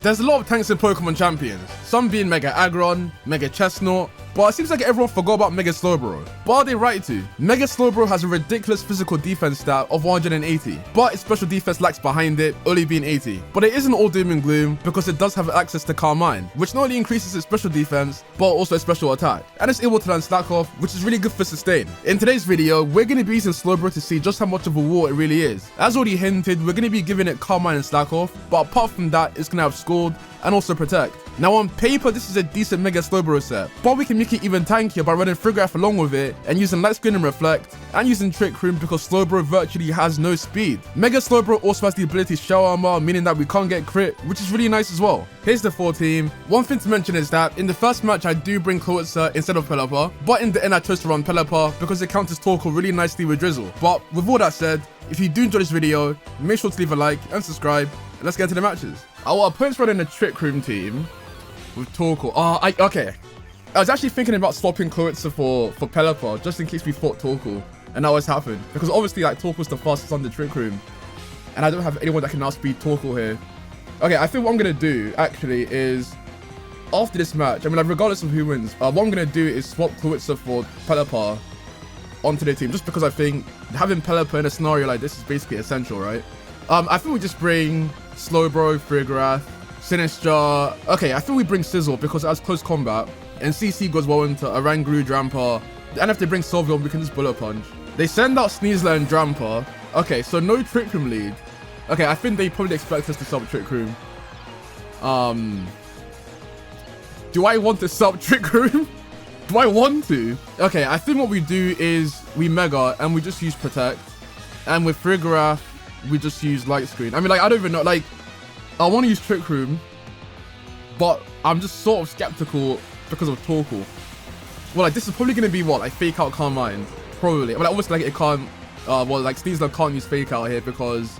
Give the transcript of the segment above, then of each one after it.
There's a lot of tanks in Pokemon Champions, some being Mega Aggron, Mega Chestnut, but it seems like everyone forgot about Mega Slowbro. But are they right to? Mega Slowbro has a ridiculous physical defense stat of 180, but its special defense lacks behind it, only being 80. But it isn't all doom and gloom, because it does have access to Calm Mind, which not only increases its special defense, but also its special attack. And it's able to learn Slack Off, which is really good for sustain. In today's video, we're going to be using Slowbro to see just how much of a war it really is. As already hinted, we're going to be giving it Calm Mind and Slack Off, but apart from that, it's going to have Scald and also Protect. Now on paper, this is a decent Mega Slowbro set, but we can make it even tankier by running Frigoraph along with it and using Light Screen and Reflect and using Trick Room because Slowbro virtually has no speed. Mega Slowbro also has the ability Shell Armor, meaning that we can't get crit, which is really nice as well. Here's the full team. One thing to mention is that in the first match I do bring Coetzer instead of Pelipper, but in the end I chose to run Pelipper because it counters Torkoal really nicely with Drizzle. But with all that said, if you do enjoy this video, make sure to leave a like and subscribe, and let's get to the matches. Our opponent's running a Trick Room team with Torkoal. Okay. I was actually thinking about swapping Coetzer for Pelipper, just in case we fought Torkoal, and that was happened. Because obviously, like, Torkoal's the fastest on the Trick Room, and I don't have anyone that can outspeed Torkoal here. Okay, I think what I'm gonna do, actually, is, after this match, I mean, like, regardless of who wins, what I'm gonna do is swap Coetzer for Pelipper onto the team, just because I think having Pelipper in a scenario like this is basically essential, right? I think we just bring Slowbro, Frigoraph, Sinistcha. Okay, I think we bring Sizzle because it has close combat, and CC goes well into Oranguru, Drampa, and if they bring Sylveon, we can just Bullet Punch. They send out Sneasler and Drampa. Okay, so no Trick Room lead. Okay, I think they probably expect us to sub Trick Room. Do I want to sub Trick Room? Do I want to? Okay, I think what we do is we Mega and we just use Protect, and with Frigoraph, we just use Light Screen. I mean, like, I don't even know, like, I want to use Trick Room, but I'm just sort of skeptical because of Torkoal. Well, like, this is probably going to be what, like, Fake Out Calm Mind, probably. Well, like, obviously, like, it can't, well, like, Sneasler can't use Fake Out here because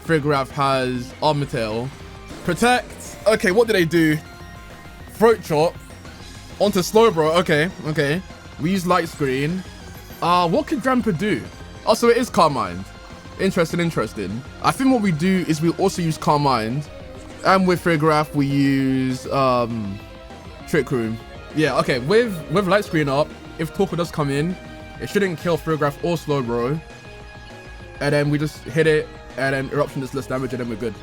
Frigoraph has Armor Tail. Protect. Okay, what do they do? Throat Chop onto Slowbro. Okay. We use Light Screen. What could Drampa do? Oh, so it is Calm Mind. Interesting. I think what we do is we also use Calm Mind, and with Frigoraph we use Trick Room. Yeah, okay, with Light Screen up, if Torkoal does come in, it shouldn't kill Frigoraph or Slowbro, and then we just hit it, and then Eruption does less damage, and then we're good.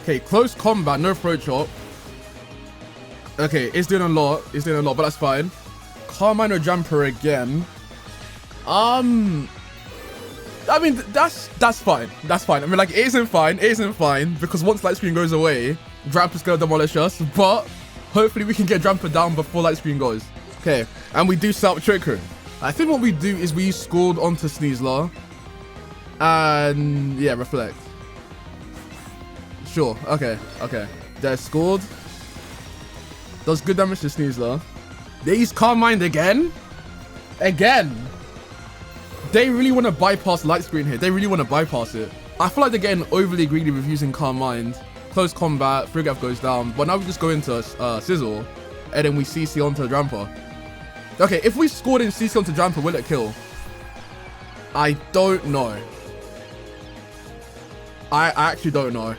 Okay, close combat, no Throat Chop. Okay, it's doing a lot, but that's fine. Calm Mind or Jumper again. I mean, that's fine. I mean, like, it isn't fine, because once Light Screen goes away, Drampa's gonna demolish us, but hopefully we can get Drampa down before Light Screen goes. Okay, and we do set up Trick Room. I think what we do is we use Scald onto Sneasler, and yeah, Reflect. Sure, okay. There's Scald. Does good damage to Sneasler. They use Calm Mind again? They really want to bypass Light Screen here. They really want to bypass it. I feel like they're getting overly greedy with using Calm Mind. Close combat, Frigoraph goes down. But now we just go into Sizzle, and then we CC onto Drampa. Okay, if we scored in CC onto Drampa, will it kill? I don't know. I actually don't know.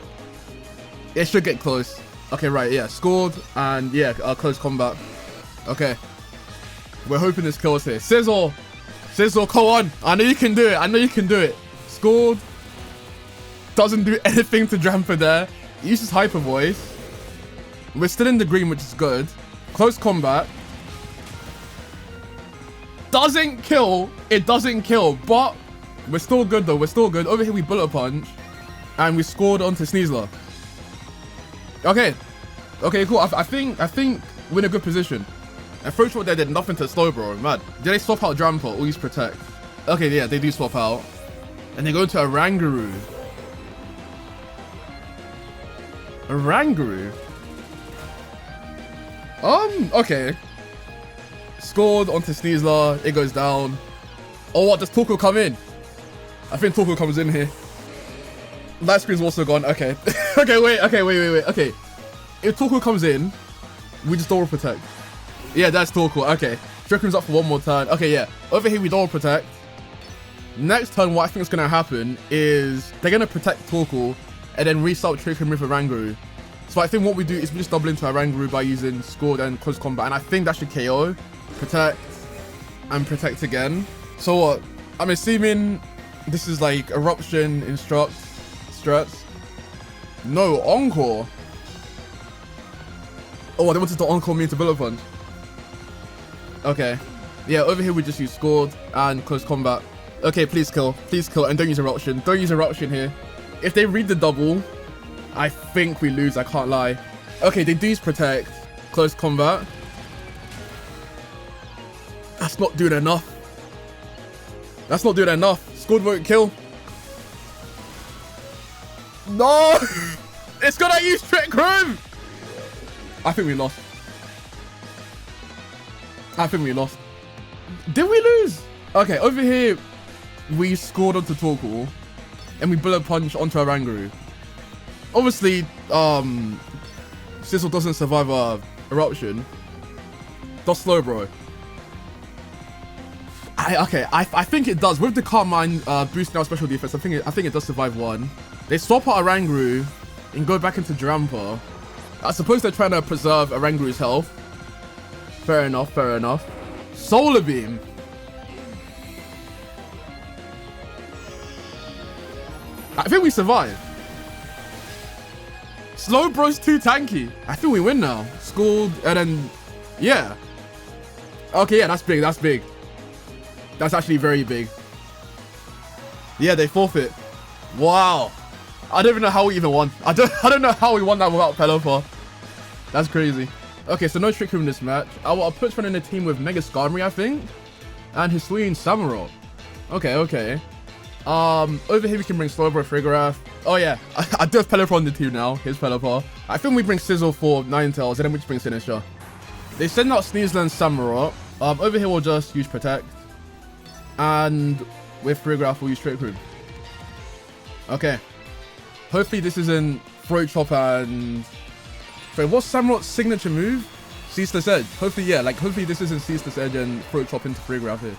It should get close. Okay, right, yeah. Scored, and yeah, close combat. Okay. We're hoping this kills here. Sizzle, come on. I know you can do it. Scored. Doesn't do anything to Drampa there. Uses Hyper Voice. We're still in the green, which is good. Close combat. Doesn't kill. It doesn't kill, but we're still good though. Over here we Bullet Punch, and we scored onto Sneasler. Okay, cool. I think we're in a good position. And Throat Chop there did nothing to Slowbro, mad. Did they swap out Drampa or use Protect? Okay, yeah, they do swap out. And they go to Oranguru. Okay. Scored onto Sneasler, it goes down. Oh, what, does Torkoal come in? I think Torkoal comes in here. Light Screen's also gone, okay. Wait. Okay, if Torkoal comes in, we just Double Protect. Yeah, that's Torkoal, okay. Trick Room's up for one more turn. Okay, yeah. Over here, we Double Protect. Next turn, what I think is going to happen is they're going to protect Torkoal and then restart Trick Room with Oranguru. So I think what we do is we just double into Aranguru by using Scored and Close Combat. And I think that should KO. Protect. And Protect again. So what? I'm assuming this is like Eruption, Instruct, Struts. No, Encore. Oh, they wanted to Encore me into Bullet Punch. Okay. Yeah, over here we just use Scored and Close Combat. Okay, please kill. Please kill. And don't use Eruption. Don't use Eruption here. If they read the double, I think we lose. I can't lie. Okay, they do use Protect. Close Combat. That's not doing enough. That's not doing enough. Scored won't kill. No! It's gonna use Trick Room! I think we lost. I think we lost. Did we lose? Okay, over here, we scored onto Torkoal. And we Bullet Punch onto Aranguru. Obviously, Sizzle doesn't survive Eruption. Does Slowbro? I think it does. With the Carmine boosting our special defense, I think it does survive one. They swap out Aranguru and go back into Drampa. I suppose they're trying to preserve Aranguru's health. Fair enough, fair enough. Solar Beam. I think we survive. Slowbro's too tanky. I think we win now. Scored and then, yeah. Okay, yeah, that's big, that's big. That's actually very big. Yeah, they forfeit. Wow. I don't even know how we even won. I don't know how we won that without Pelipper. That's crazy. Okay, so no Trick Room in this match. I'll put one in a team with Mega Skarmory, I think. And Hisuian Samurott. Okay, okay. Over here we can bring Slowbro, Frigoraph. Oh yeah, I do have Pelipper on the team now. Here's Pelipper. I think we bring Sizzle for Ninetales, and then we just bring Sinistcha. They send out Sneasler and Samurott. Over here we'll just use Protect. And with Frigoraph we'll use Trick Room. Okay. Hopefully this isn't Throat Chop and... Wait, what's Samurott's signature move? Ceaseless Edge. Hopefully, yeah, like hopefully this isn't Ceaseless Edge and Throat Chop into Frigoraph here.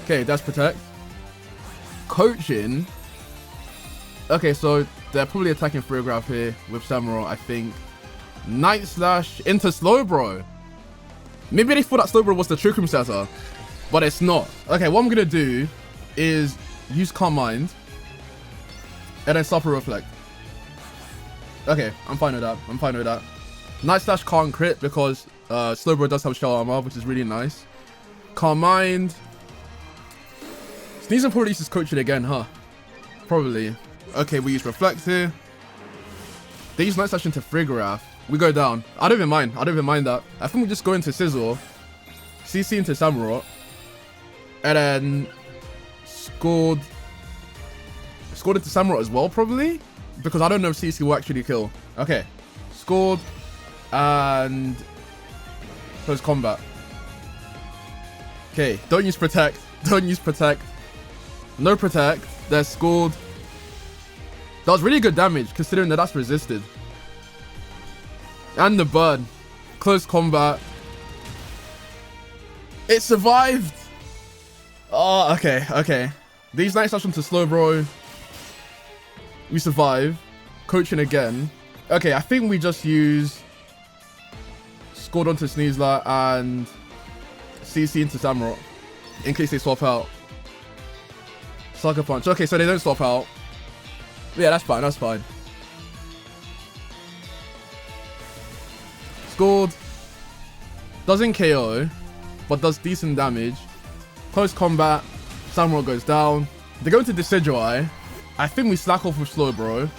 Okay, that's Protect. Coaching. Okay, so they're probably attacking Frigoraph here with Samurott, I think. Night Slash into Slowbro. Maybe they thought that Slowbro was the Trick Room setter, but it's not. Okay, what I'm gonna do is use Calm Mind and then Supper Reflect. Okay, I'm fine with that. I'm fine with that. Night Slash can't crit because Slowbro does have Shell Armor, which is really nice. Calm Mind. Sneasel probably uses Coaching again, huh? Probably. Okay, we use Reflect here. They use Night Slash into Frigoraph. We go down. I don't even mind. I don't even mind that. I think we just go into Sizzle. CC into Samurott. And then scored into Samurott as well, probably. Because I don't know if CC will actually kill. Okay. Scored. And Close Combat. Okay. Don't use Protect. Don't use Protect. No Protect. They're scored. That was really good damage considering that that's resisted. And the burn. Close Combat. It survived. Oh, okay, okay. These Night Slash onto Slowbro. We survive. Coaching again. Okay, I think we just use Scored onto Sneasler and CC into Samurott in case they swap out. Sucker Punch. Okay, so they don't swap out. Yeah, that's fine, that's fine. Scored. Doesn't KO, but does decent damage. Close Combat. Samurott goes down. They go into Decidueye. I think we slack off with Slowbro.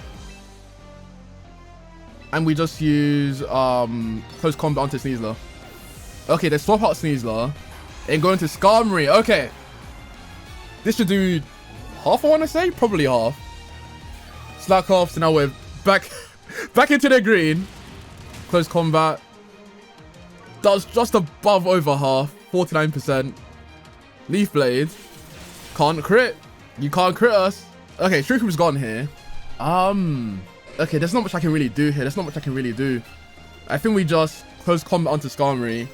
And we just use Close Combat onto Sneasler. Okay, they swap out Sneasler. And go into Skarmory. Okay. This should do half, I want to say. Probably half. Slack off. So now we're back into the green. Close Combat. Does just above over half. 49%. Leaf Blade. Can't crit. You can't crit us. Okay, Trick Room's gone here. Okay, there's not much I can really do here. There's not much I can really do. I think we just Close Combat onto Skarmory.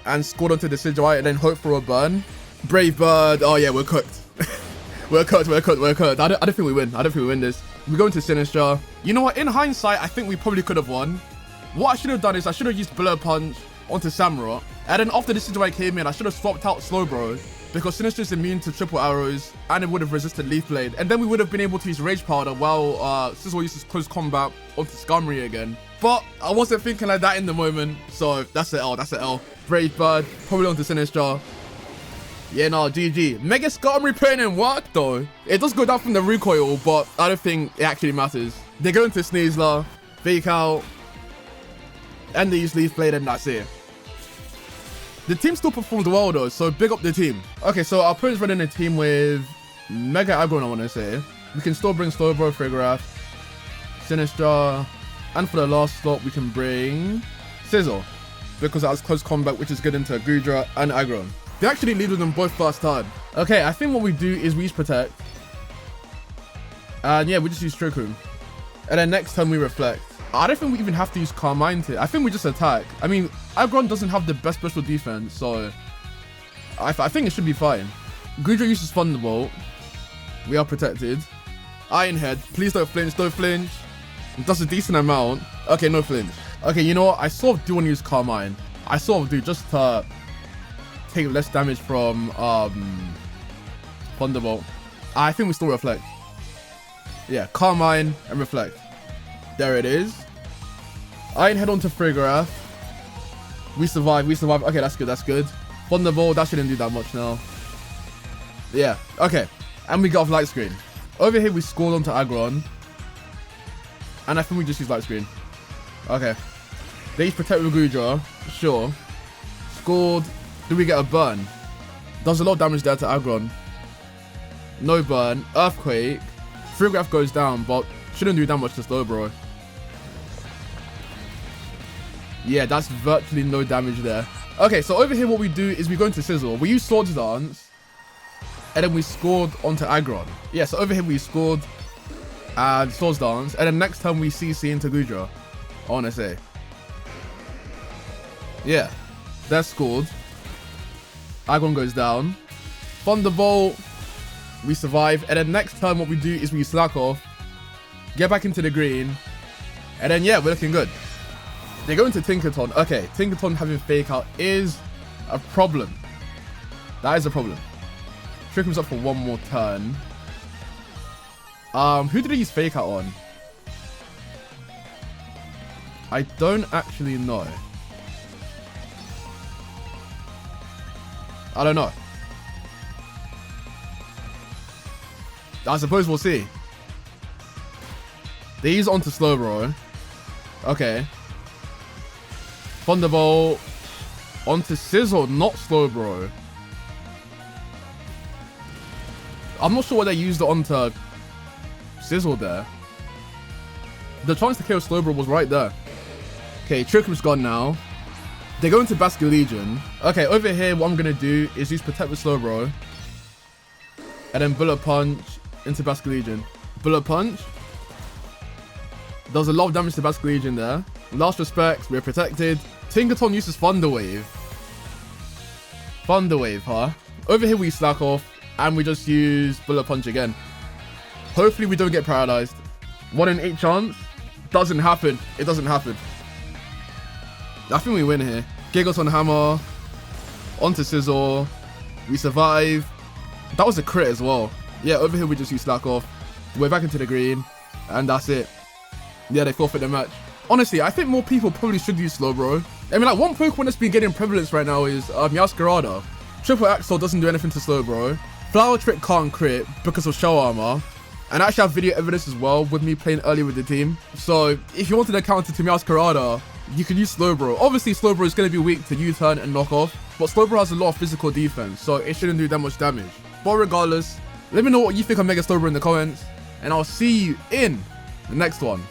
And scored onto Decidueye and then hope for a burn. Brave Bird. Oh yeah, we're cooked. We're cooked. I don't think we win. I don't think we win this. We go into Sinister. You know what? In hindsight, I think we probably could have won. What I should have done is I should have used Bullet Punch onto Samurott. And then after this situation came in, I should have swapped out Slowbro because Sinister is immune to triple arrows and it would have resisted Leaf Blade. And then we would have been able to use Rage Powder while Sizzle uses Close Combat onto Skarmory again. But I wasn't thinking like that in the moment. So that's an L. That's an L. Brave Bird. Probably onto Sinister. Yeah, no, GG. Mega Skarmory putting in work though. It does go down from the recoil, but I don't think it actually matters. They go into Sneasler, Fake Out, and they use Leaf Blade, and that's it. The team still performed well though, so big up the team. Okay, so our opponent's running a team with Mega Aggron, I want to say. We can still bring Slowbro, Frigoraph, Sinister, and for the last slot, we can bring Sizzle, because that has Close Combat, which is good into Goodra and Aggron. They actually lead with them both first turn. Okay, I think what we do is we use Protect. And yeah, we just use Trick Room. And then next turn we Reflect. I don't think we even have to use Carmine here. I think we just attack. I mean, Aggron doesn't have the best special defense, so I think it should be fine. Goodra uses Thunderbolt. We are protected. Iron Head. Please don't flinch, don't flinch. It does a decent amount. Okay, no flinch. Okay, you know what? I sort of do want to use Carmine. I sort of do, just to take less damage from Thunderbolt. I think we still Reflect. Yeah, Carmine and Reflect. There it is. Iron Head onto Frigoraph. We survive, we survive. Okay, that's good, that's good. Thunderbolt, that shouldn't do that much now. Yeah, okay. And we got off Light Screen. Over here, we scored onto Aggron. And I think we just use Light Screen. Okay. They use Protect with Goodra. Sure. Scored. Do we get a burn? Does a lot of damage there to Aggron. No burn. Earthquake. Frigoraph goes down, but shouldn't do that much to Slowbro. Yeah, that's virtually no damage there. Okay, so over here what we do is we go into Sizzle. We use Swords Dance. And then we scored onto Aggron. Yeah, so over here we scored and Swords Dance. And then next time we CC into Goodra, I want to say. Yeah, that's scored. Aggron goes down. Thunderbolt. We survive. And then next time what we do is we slack off. Get back into the green. And then, yeah, we're looking good. They go into Tinkerton. Okay, Tinkerton having Fake Out is a problem. That is a problem. Trick Room's up for one more turn. Who did he use Fake Out on? I don't actually know. I don't know. I suppose we'll see. They use onto Slowbro. Okay. Thunderbolt onto Sizzle, not Slowbro. I'm not sure why they used it onto Sizzle there. The chance to kill Slowbro was right there. Okay, Trick Room's gone now. They go into Basculegion. Okay, over here, what I'm going to do is use Protect with Slowbro. And then Bullet Punch into Basculegion. Bullet Punch. Does a lot of damage to Basculegion there. Last Respect, we're protected. Tinkerton uses Thunder Wave. Thunder Wave, huh? Over here, we slack off. And we just use Bullet Punch again. Hopefully, we don't get paralyzed. 1 in 8 chance. Doesn't happen. It doesn't happen. I think we win here. Giggleton Hammer. Onto Sizzle. We survive. That was a crit as well. Yeah, over here we just use Slack Off. We're back into the green. And that's it. Yeah, they forfeit the match. Honestly, I think more people probably should use Slowbro. I mean, like, one Pokemon that's been getting prevalence right now is Meowscarada. Triple Axel doesn't do anything to Slowbro. Flower Trick can't crit because of Shell Armor. And I actually have video evidence as well with me playing early with the team. So, if you wanted a counter to Meowscarada, you can use Slowbro. Obviously, Slowbro is going to be weak to U-turn and knock off. But Slowbro has a lot of physical defense, so it shouldn't do that much damage. But regardless, let me know what you think of Mega Slowbro in the comments. And I'll see you in the next one.